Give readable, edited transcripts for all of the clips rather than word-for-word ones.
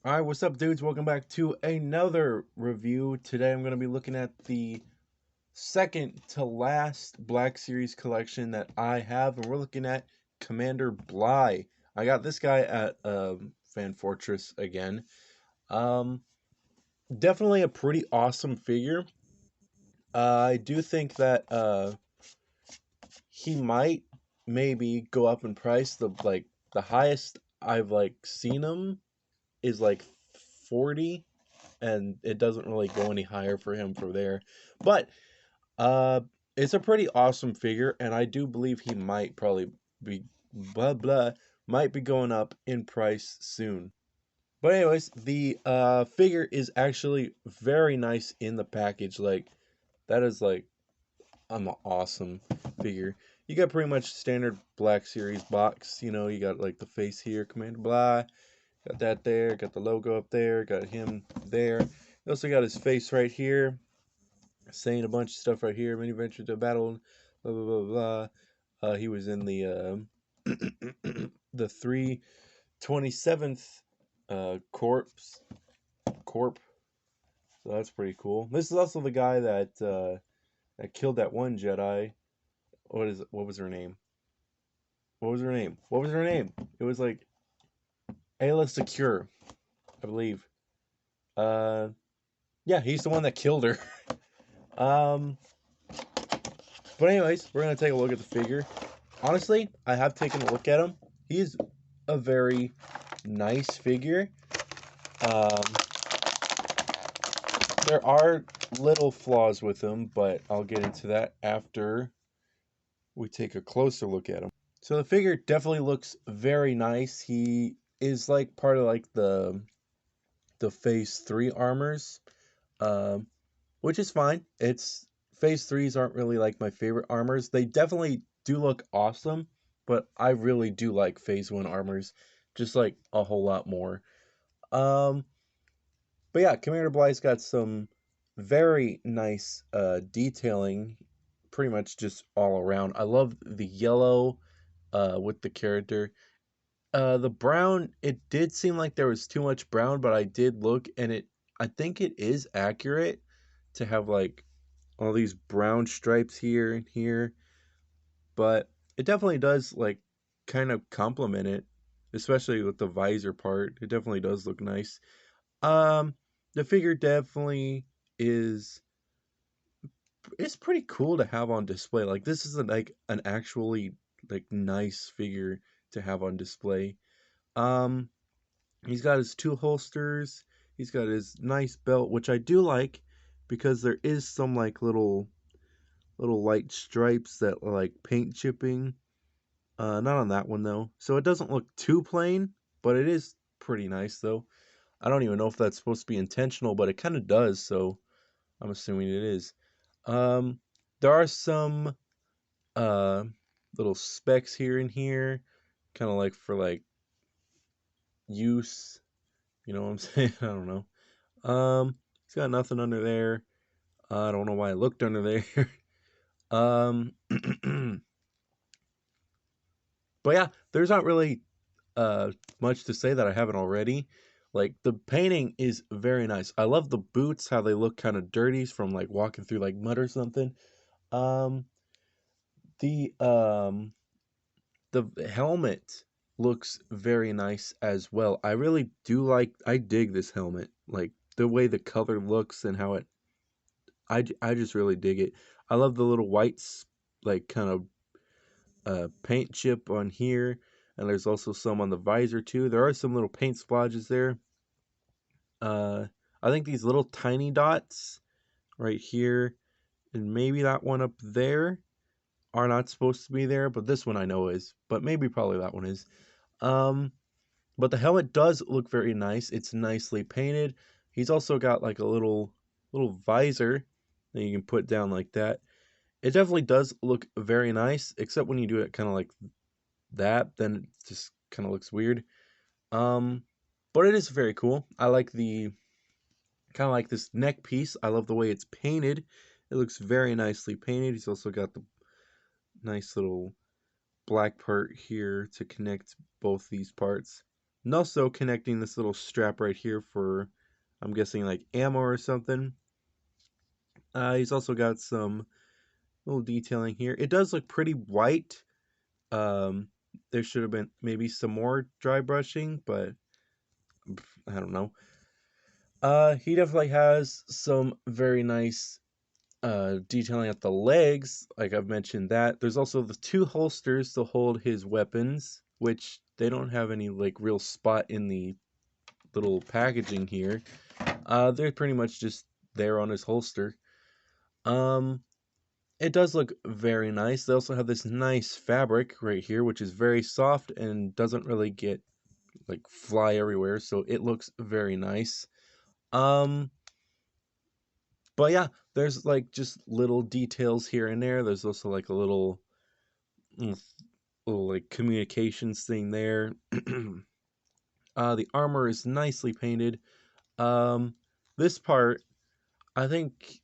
Alright, what's up, dudes? Welcome back to another review. Today I'm going to be looking at the second to last Black Series collection that I have, and we're looking at Commander Bly. I got this guy at Fan Fortress again. Um, Definitely a pretty awesome figure. I do think that he might maybe go up in price. The highest I've seen him is like 40, and it doesn't really go any higher for him from there. But uh it's a pretty awesome figure, and I do believe he might probably be blah blah might be going up in price soon. But anyways, the figure is actually very nice in the package. That is an awesome figure. You got pretty much standard Black Series box. You got like the face here, Commander Bly. Got that there, got the logo up there, got him there. You also got his face right here, saying a bunch of stuff right here. Many ventured to battle, blah blah blah blah. He was in the the 327th corpse corp. So that's pretty cool. This is also the guy that killed that one Jedi. What was her name? What was her name? What was her name? It was like Ayla Secure, I believe. Uh, yeah, he's the one that killed her. Um, but anyways, we're gonna take a look at the figure. Honestly, I have taken a look at him. He's a very nice figure. Um, there are little flaws with him, but I'll get into that after we take a closer look at him. So the figure definitely looks very nice. He is like part of like the Phase 3 armors, um, which is fine. It's Phase 3s aren't really like my favorite armors. They definitely do look awesome, but I really do like Phase 1 armors just like a whole lot more. Um, but yeah, Commander Bly's got some very nice detailing pretty much just all around. I love the yellow with the character. The brown, it did seem like there was too much brown, but I did look, and I think it is accurate to have like all these brown stripes here and here, but it definitely does like kind of complement it, especially with the visor part. It definitely does look nice. Um, the figure definitely is it's pretty cool to have on display. Like this is like an actually like nice figure to have on display. Um, he's got his two holsters. He's got his nice belt, which I do like because there is some like little light stripes that are like paint chipping. Not on that one though. So it doesn't look too plain, but it is pretty nice though. I don't even know if that's supposed to be intentional, but it kind of does, so I'm assuming it is. Um, there are some uh little specks here and here, kind of like for like use. You know what I'm saying? I don't know. He's got nothing under there. I don't know why I looked under there. um, but yeah, there's not really much to say that I haven't already. Like the painting is very nice. I love the boots, how they look kind of dirty from like walking through like mud or something. Um, the um the helmet looks very nice as well. I dig this helmet. Like the way the color looks and how I just really dig it. I love the little whites, like kind of paint chip on here, and there's also some on the visor too. There are some little paint splodges there. Uh, I think these little tiny dots right here, and maybe that one up there are not supposed to be there, but this one I know is. But maybe probably that one is. Um, but the helmet does look very nice. It's nicely painted. He's also got like a little visor that you can put down like that. It definitely does look very nice, except when you do it kind of like that, then it just kind of looks weird. Um, but it is very cool. I like the kind of like this neck piece. I love the way it's painted. It looks very nicely painted. He's also got the nice little black part here to connect both these parts. And also connecting this little strap right here for, I'm guessing, like ammo or something. He's also got some little detailing here. It does look pretty white. Um, there should have been maybe some more dry brushing, but I don't know. He definitely has some very nice detailing at the legs, like I've mentioned that. There's also the two holsters to hold his weapons, which they don't have any like real spot in the little packaging here. They're pretty much just there on his holster. Um, it does look very nice. They also have this nice fabric right here, which is very soft and doesn't really get like fly everywhere, so it looks very nice. Um, but yeah, there's like just little details here and there. There's also like a mm, little like communications thing there. The armor is nicely painted. Um, this part I think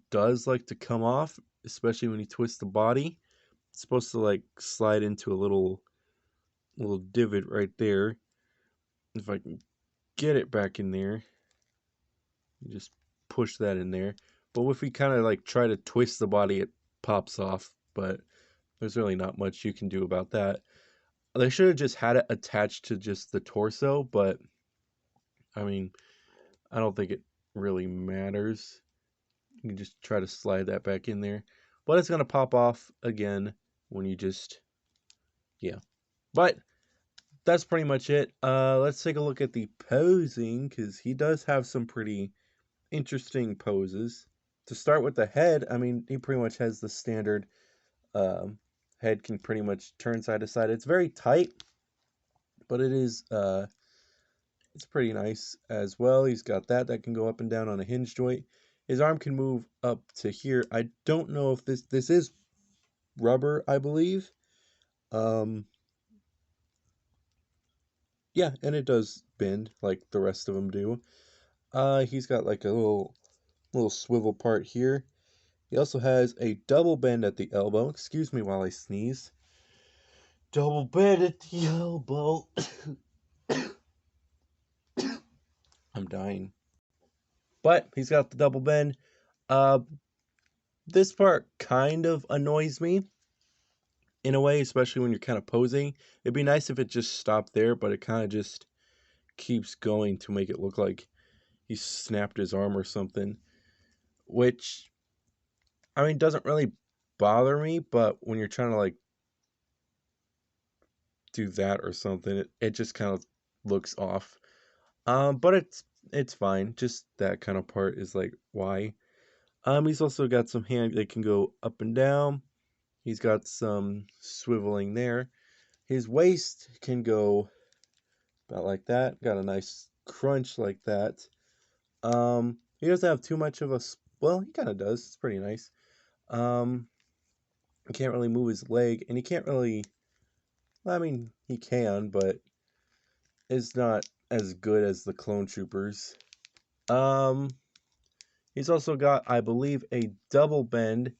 does like to come off, especially when you twist the body. It's supposed to like slide into a little divot right there. If I can get it back in there, you just push that in there. But if we kind of like try to twist the body, it pops off. But there's really not much you can do about that. They should have just had it attached to just the torso, but I mean, I don't think it really matters. You can just try to slide that back in there. But it's going to pop off again when you just, yeah. But that's pretty much it. Let's take a look at the posing, because he does have some pretty interesting poses. To start with the head, I mean, he pretty much has the standard um, head can pretty much turn side to side. It's very tight, but it's pretty nice as well. He's got that can go up and down on a hinge joint. His arm can move up to here. I don't know if this is rubber, I believe. Um, yeah, and it does bend like the rest of them do. He's got like a little swivel part here. He also has a double bend at the elbow. Excuse me while I sneeze. Double bend at the elbow. I'm dying. But he's got the double bend. Uh, this part kind of annoys me in a way, especially when you're kind of posing. It'd be nice if it just stopped there, but it kind of just keeps going to make it look like he snapped his arm or something. Which, I mean, doesn't really bother me, but when you're trying to like do that or something, it just kind of looks off. But it's fine. Just that kind of part is like why. He's also got some hand that can go up and down. He's got some swiveling there. His waist can go about like that. Got a nice crunch like that. He doesn't have too much of a well, he kind of does. It's pretty nice. Um, he can't really move his leg, and he can't really. I mean, he can, but it's not as good as the clone troopers. Um, he's also got, I believe, a double bend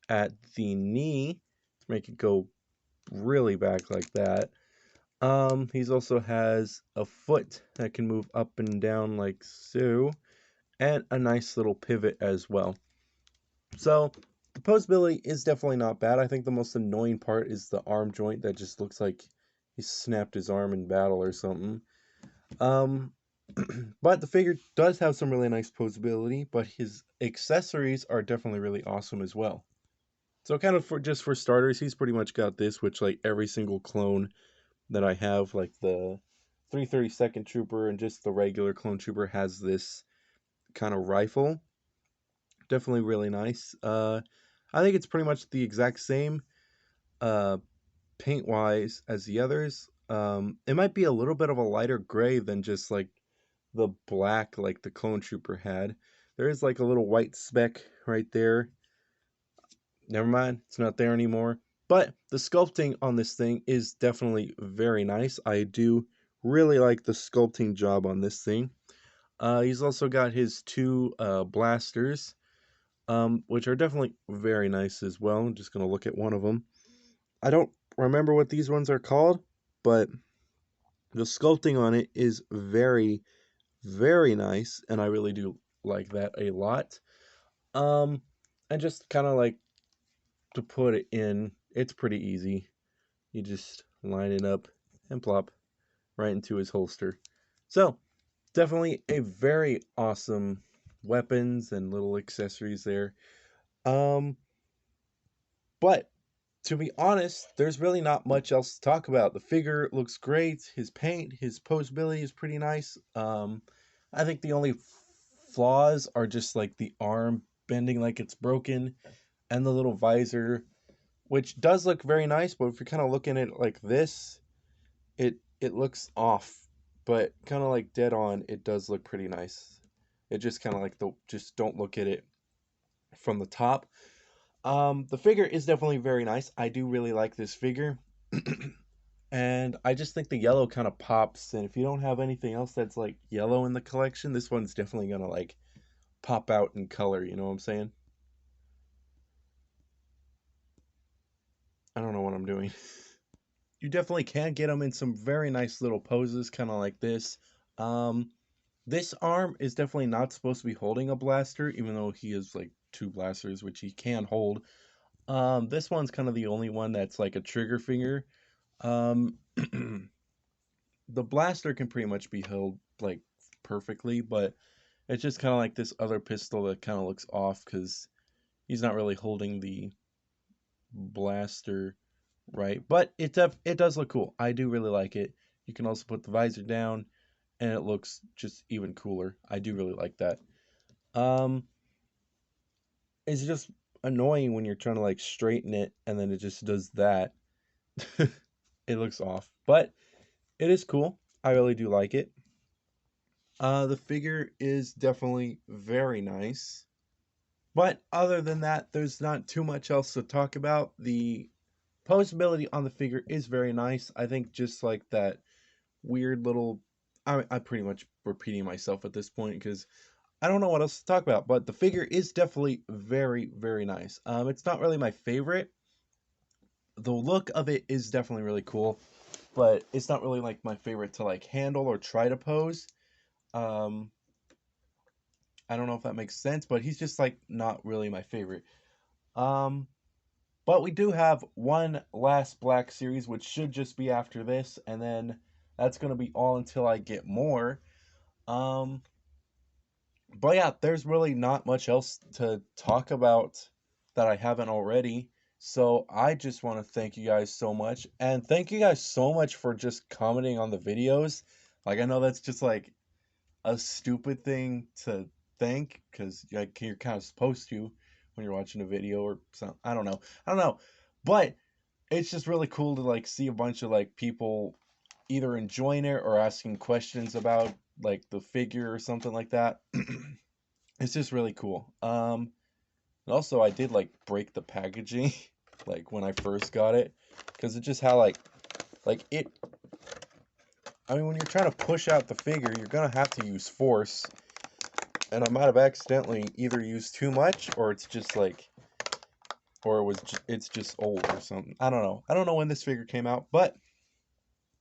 at the knee to make it go really back like that. He's also has a foot that can move up and down like so, and a nice little pivot as well. So the posability is definitely not bad. I think the most annoying part is the arm joint that just looks like he snapped his arm in battle or something. Um, but the figure does have some really nice posability, but his accessories are definitely really awesome as well. So kind of for starters, he's pretty much got this, which like every single clone that I have, like the 332nd Trooper and just the regular clone trooper has this kind of rifle. Definitely really nice. I think it's pretty much the exact same uh, paint wise as the others. It might be a little bit of a lighter gray than just like the black like the clone trooper had. There is like a little white speck right there. Never mind, it's not there anymore. But the sculpting on this thing is definitely very nice. I do really like the sculpting job on this thing. He's also got his two blasters, which are definitely very nice as well. I'm just going to look at one of them. I don't remember what these ones are called, but The sculpting on it is very, very nice, and I really do like that a lot. Um, and just kind of like to put it in, it's pretty easy. You just line it up and plop right into his holster. So, definitely a very awesome weapons and little accessories there. Um, but to be honest, there's really not much else to talk about. The figure looks great. His paint, his posability is pretty nice. I think the only flaws are just like the arm bending like it's broken and the little visor, which does look very nice. But if you're kind of looking at it like this, it looks off. But kind of like dead on, it does look pretty nice. It just kind of like the just don't look at it from the top. The figure is definitely very nice. I do really like this figure. And I just think the yellow kind of pops. And if you don't have anything else that's like yellow in the collection, this one's definitely gonna like pop out in color. You know what I'm saying? I don't know what I'm doing. You definitely can get them in some very nice little poses, kind of like this. Um, this arm is definitely not supposed to be holding a blaster, even though he is like two blasters, which he can hold. This one's kind of the only one that's like a trigger finger. Um, the blaster can pretty much be held like perfectly, but it's just kind of like this other pistol that kind of looks off because he's not really holding the blaster right. But it does look cool. I do really like it. You can also put the visor down, and it looks just even cooler. I do really like that. Um, it's just annoying when you're trying to like straighten it, and then it just does that. It looks off, but it is cool. I really do like it. The figure is definitely very nice. But other than that, there's not too much else to talk about. The posability on the figure is very nice. I think just like that weird little. I'm pretty much repeating myself at this point because I don't know what else to talk about. But the figure is definitely very, very nice. It's not really my favorite. The look of it is definitely really cool, but it's not really like my favorite to like handle or try to pose. Um, I don't know if that makes sense, but he's just like not really my favorite. Um, but we do have one last Black Series, which should just be after this, and then that's gonna be all until I get more. Um, but yeah, there's really not much else to talk about that I haven't already. So I just want to thank you guys so much, and thank you guys so much for just commenting on the videos. Like I know that's just like a stupid thing to think because like you're kind of supposed to when you're watching a video or something. I don't know, but it's just really cool to like see a bunch of like people either enjoying it or asking questions about like the figure or something like that. It's just really cool. And also I did like break the packaging like when I first got it because it just how like it. I mean, when you're trying to push out the figure, you're gonna have to use force, and I might have accidentally either used too much or it's just like or it's just old or something. I don't know. I don't know when this figure came out, but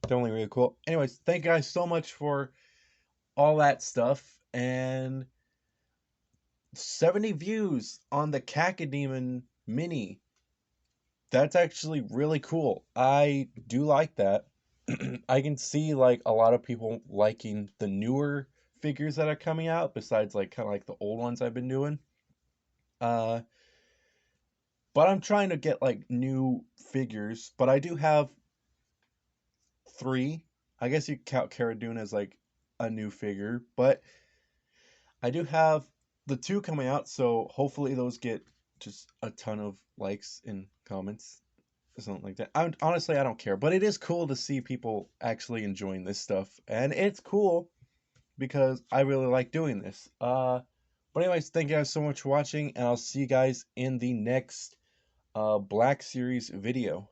definitely really cool. Anyways, thank you guys so much for all that stuff and 70 views on the Cacodemon mini. That's actually really cool. I do like that. I can see like a lot of people liking the newer figures that are coming out besides like kind of like the old ones I've been doing. Uh but I'm trying to get like new figures, but I do have 3. I guess you count Cara Dune as like a new figure, but I do have the 2 coming out, so hopefully those get just a ton of likes and comments or something like that. Honestly, I don't care, but it is cool to see people actually enjoying this stuff, and it's cool because I really like doing this. But anyways, thank you guys so much for watching, and I'll see you guys in the next Black Series video.